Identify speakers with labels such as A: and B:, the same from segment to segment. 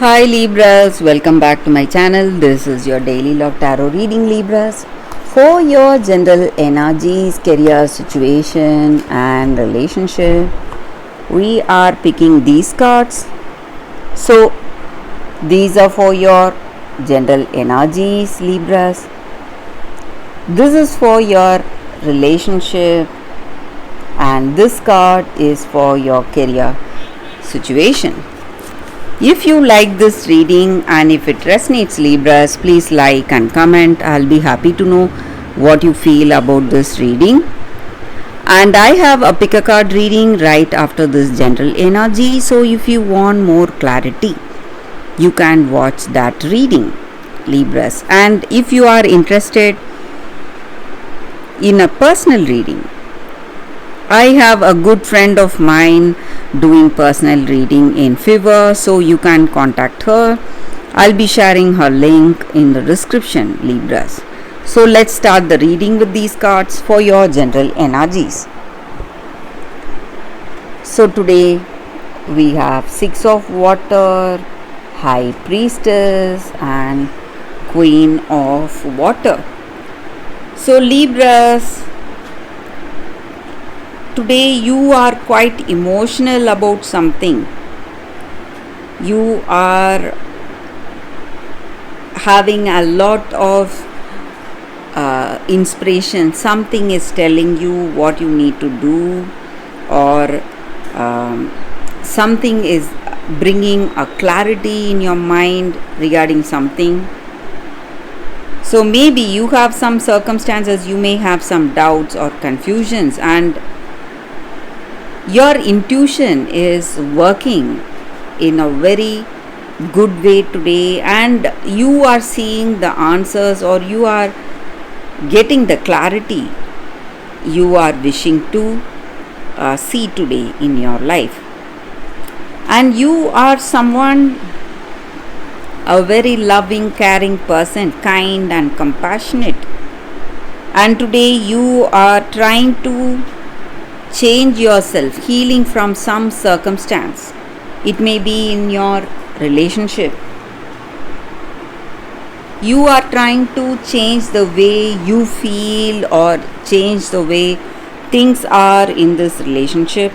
A: Hi Libras, welcome back to my channel. This is your daily love tarot reading, Libras, for your general energies, career situation and relationship. We are picking these cards. So these are for your general energies, Libras. This is for your relationship and this card is for your career situation. If you like this reading and if it resonates, Libras, please like and comment. I'll be happy to know what you feel about this reading. And I have a pick a card reading right after this general energy. So if you want more clarity, you can watch that reading, Libras. And if you are interested in a personal reading, I have a good friend of mine doing personal reading in Fiverr, so you can contact her. I'll be sharing her link in the description, Libras. So let's start the reading with these cards for your general energies. So today we have Six of Water, High Priestess and Queen of Water. So Libras, today you are quite emotional about something. You are having a lot of inspiration. Something is telling you what you need to do, or something is bringing a clarity in your mind regarding something. So maybe you have some circumstances, you may have some doubts or confusions, and your intuition is working in a very good way today, and you are seeing the answers, or you are getting the clarity you are wishing to see today in your life. And you are someone, a very loving, caring person, kind and compassionate, and today you are trying to change yourself, healing from some circumstance. It may be in your relationship. You are trying to change the way you feel or change the way things are in this relationship.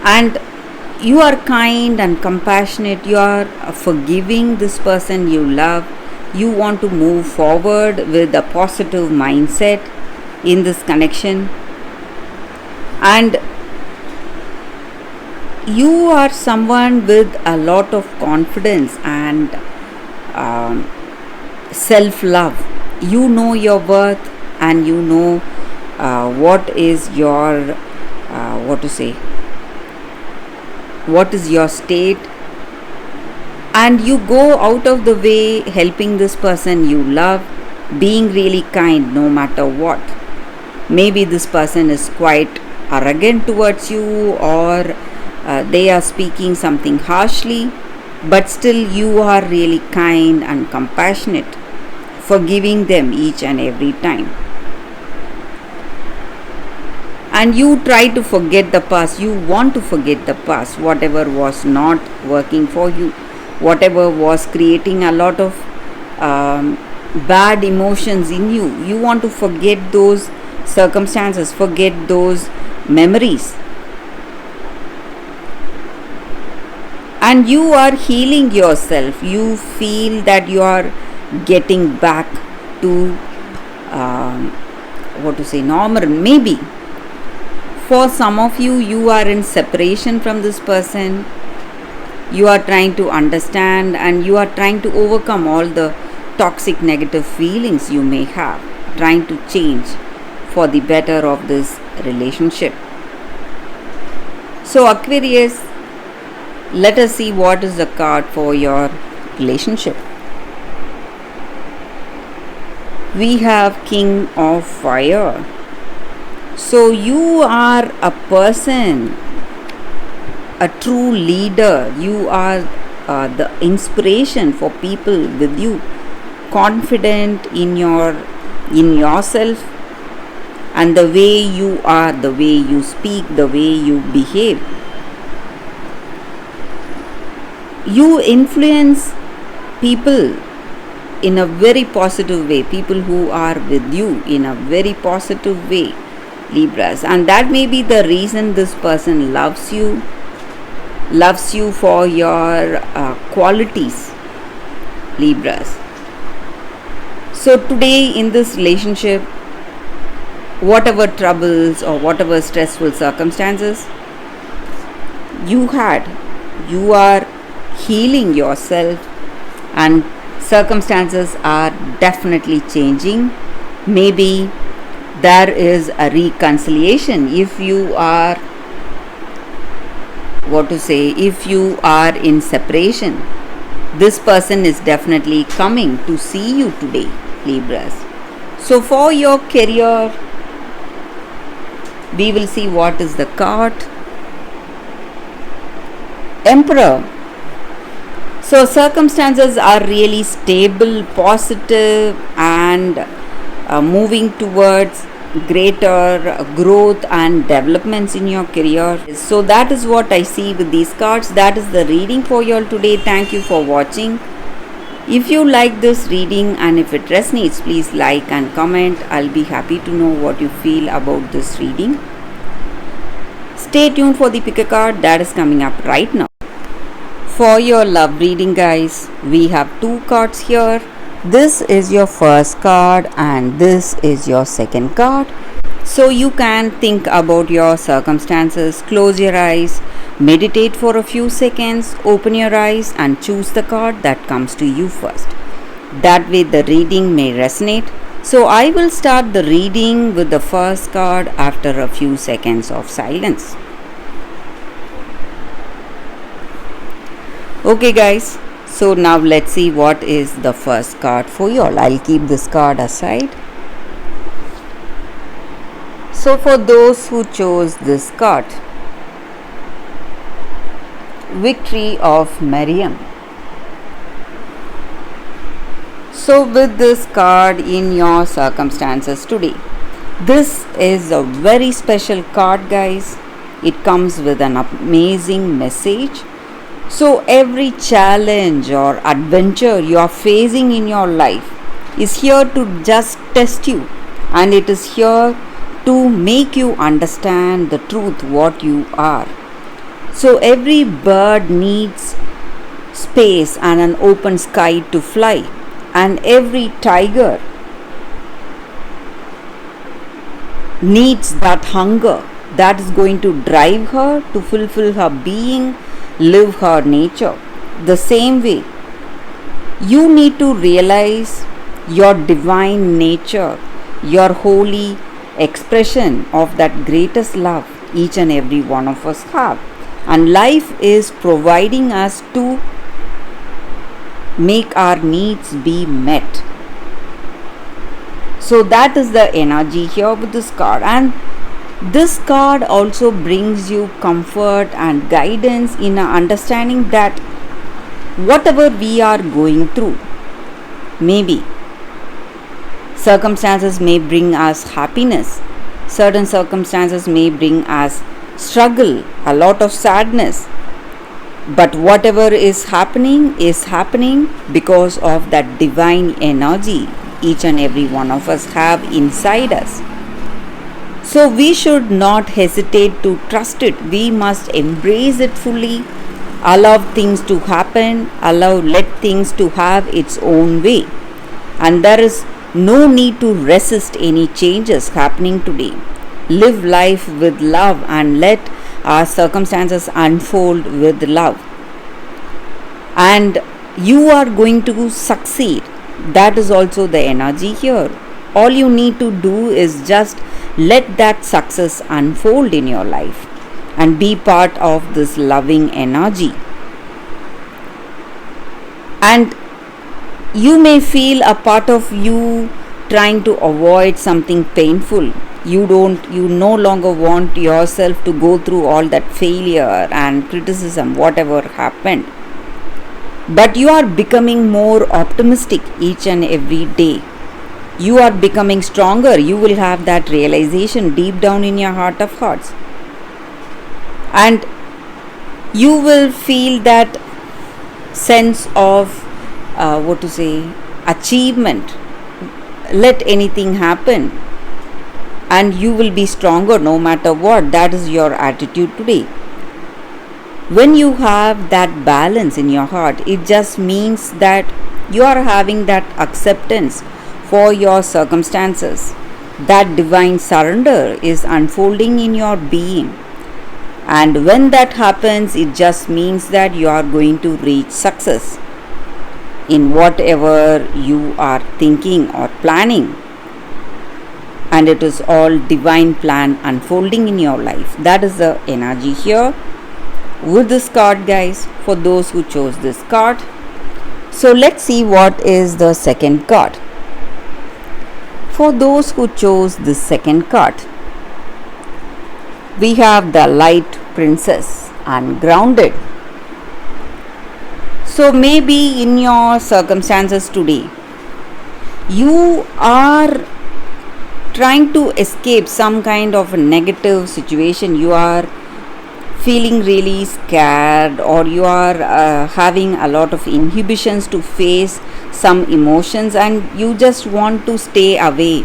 A: And you are kind and compassionate. You are forgiving this person you love. You want to move forward with a positive mindset in this connection. And you are someone with a lot of confidence and self-love. You know your worth, and you know what is your what is your state, and you go out of the way helping this person you love, being really kind no matter what. Maybe this person is quite arrogant towards you, or they are speaking something harshly, but still you are really kind and compassionate, forgiving them each and every time. And you try to forget the past. You want to forget the past, whatever was not working for you, whatever was creating a lot of bad emotions in you. You want to forget those circumstances, forget those memories. And you are healing yourself. You feel that you are getting back to normal. Maybe for some of you, you are in separation from this person. You are trying to understand, and you are trying to overcome all the toxic negative feelings you may have, trying to change for the better of this relationship. So Aquarius, let us see what is the card for your relationship. We have King of Fire. So you are a person, a true leader. You are the inspiration for people with you, confident in yourself, and the way you are, the way you speak, the way you behave. you influence people in a very positive way, people who are with you in a very positive way, Libras, and that may be the reason this person loves you for your qualities, Libras. So today in this relationship, whatever troubles or whatever stressful circumstances you had, you are healing yourself, and circumstances are definitely changing. Maybe there is a reconciliation if you are, if you are in separation. This person is definitely coming to see you today, Libras. So for your career, we will see what is the card. Emperor. So circumstances are really stable, positive, and moving towards greater growth and developments in your career. So that is what I see with these cards. That is the reading for you all today. Thank you for watching. If you like this reading and if it resonates, please like and comment. I'll be happy to know what you feel about this reading. Stay tuned for the pick a card that is coming up right now. For your love reading, guys, we have 2 cards here. This is your first card and this is your second card. So you can think about your circumstances, close your eyes, meditate for a few seconds, open your eyes and choose the card that comes to you first. That way the reading may resonate. So I will start the reading with the first card after a few seconds of silence. Okay guys, so now let's see what is the first card for you all. I'll keep this card aside. So for those who chose this card, Victory of Miriam. So with this card in your circumstances today, this is a very special card, guys. It comes with an amazing message. So every challenge or adventure you are facing in your life is here to just test you, and it is here to make you understand the truth what you are. So every bird needs space and an open sky to fly, and every tiger needs that hunger that is going to drive her to fulfill her being, live her nature. The same way, you need to realize your divine nature, your holy expression of that greatest love each and every one of us have. And life is providing us to make our needs be met. So that is the energy here with this card. And this card also brings you comfort and guidance in understanding that whatever we are going through, maybe circumstances may bring us happiness, certain circumstances may bring us struggle, a lot of sadness, but whatever is happening because of that divine energy each and every one of us have inside us. So we should not hesitate to trust it. We must embrace it fully, allow things to happen, let things to have its own way. And there is no need to resist any changes happening today. Live life with love and let our circumstances unfold with love. And you are going to succeed. That is also the energy here. All you need to do is just let that success unfold in your life and be part of this loving energy. And you may feel a part of you trying to avoid something painful. You no longer want yourself to go through all that failure and criticism, whatever happened. But you are becoming more optimistic each and every day. You are becoming stronger. You will have that realization deep down in your heart of hearts. And you will feel that sense of achievement. Let anything happen and you will be stronger no matter what. That is your attitude today. When you have that balance in your heart, it just means that you are having that acceptance for your circumstances. That divine surrender is unfolding in your being. And when that happens, it just means that you are going to reach success in whatever you are thinking or planning. And it is all divine plan unfolding in your life. That is the energy here with this card, guys, for those who chose this card. So let's see what is the second card. For those who chose this second card, we have the Light Princess and Grounded. So maybe in your circumstances today, you are trying to escape some kind of a negative situation. You are feeling really scared, or you are having a lot of inhibitions to face some emotions, and you just want to stay away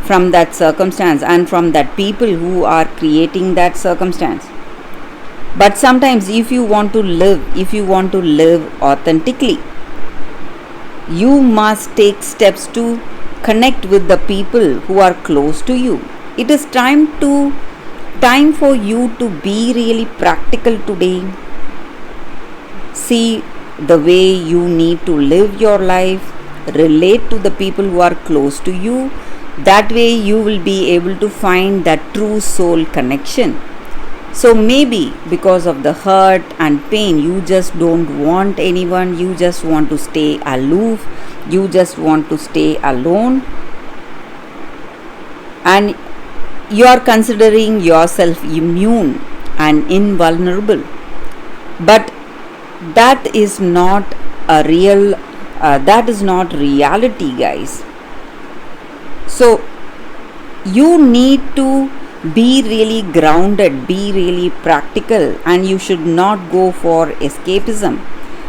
A: from that circumstance and from that people who are creating that circumstance. But sometimes if you want to live authentically, you must take steps to connect with the people who are close to you. It is time for you to be really practical today. See the way you need to live your life, relate to the people who are close to you. That way you will be able to find that true soul connection. So maybe because of the hurt and pain, you just don't want anyone, you just want to stay aloof, you just want to stay alone, and you are considering yourself immune and invulnerable. But that is not reality, guys. So you need to be really grounded, be really practical, and you should not go for escapism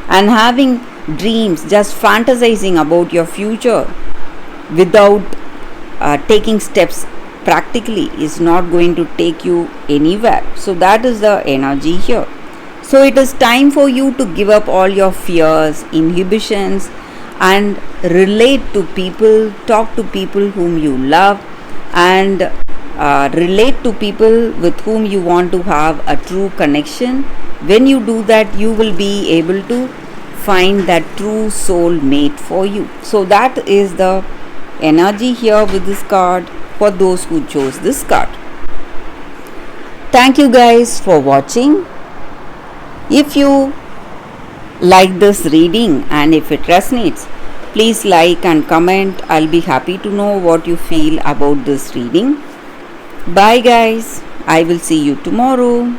A: and having dreams, just fantasizing about your future without taking steps practically is not going to take you anywhere. So that is the energy here. So it is time for you to give up all your fears, inhibitions, and relate to people, talk to people whom you love, and relate to people with whom you want to have a true connection. When you do that, you will be able to find that true soul mate for you. So that is the energy here with this card for those who chose this card. Thank you guys for watching. If you like this reading and if it resonates, please like and comment. I'll be happy to know what you feel about this reading. Bye guys. I will see you tomorrow.